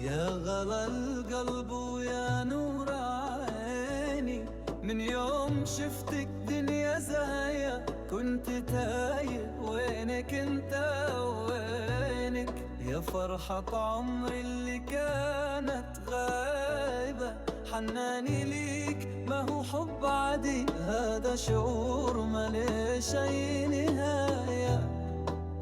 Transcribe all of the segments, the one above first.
يا غلا القلب ويا نور عيني، من يوم شفتك دنيا زايا كنت تايه، وينك انت وينك؟ يا فرحة عمري اللي كانت غايبة، حناني ليك ما هو حب عادي، هذا شعور مليش أي نهاية.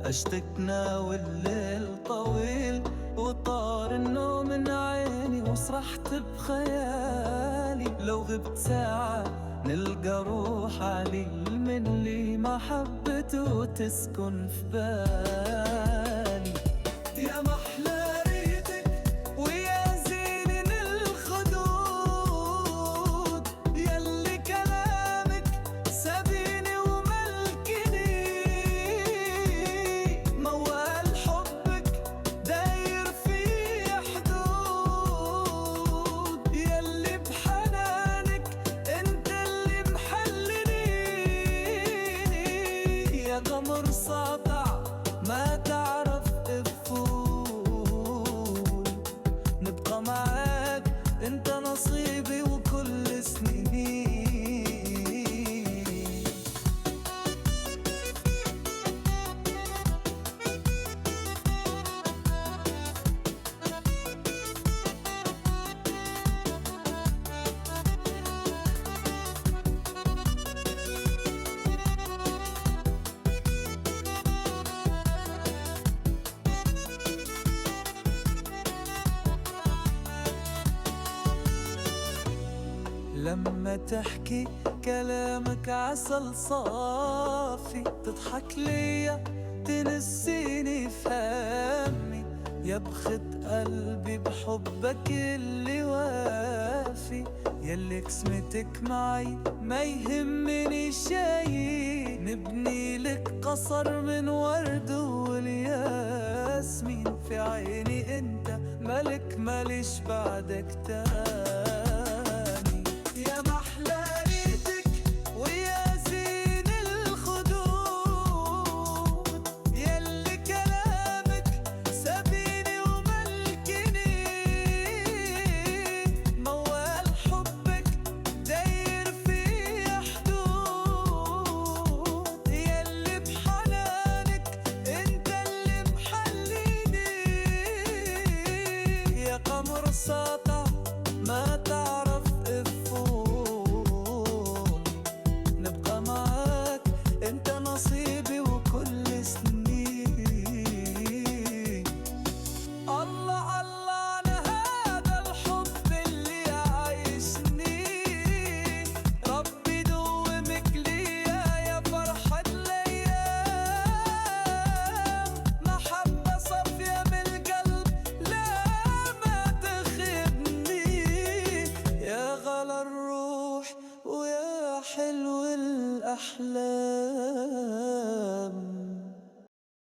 اشتقنا والليل طويل وطار النوم من عيني، وسرحت بخيالي لو غبت ساعة نلقى روح عليل من اللي محبته تسكن في بالي. يا محلى ريتك ويا زين الخدود، يلي كلامك سابيني وملكني، موال حبك داير في حدود، يلي بحنانك انت اللي محلني. يا قمر ساطع ما تعرف تفول، نبقى معاك انت نصيبي وكل سنيني. لما تحكي كلامك عسل صافي، تضحك ليا تنسيني في همي، يا بخت قلبي بحبك اللي وافي، يلي قسمتك معي ما يهمني شي، نبني لك قصر من ورد والياسمين، في عيني انت ملك ماليش بعدك تاني. يا محلى ريتك ويا زين الخدود، يلي كلامك سابيني وملكني، موال حبك داير في حدود، يلي بحنانك انت اللي محليني. يا قمر ساطع ما تعرف افول، نبقى معاك انت نصيبي وكل سنين. الله الله على هذا الحب اللي عايشني، ربي دومك ليا يا فرحة الايام، محبة صافية من القلب لا ما تخيبني. يا غلا الروح ويا حلو الأحلام.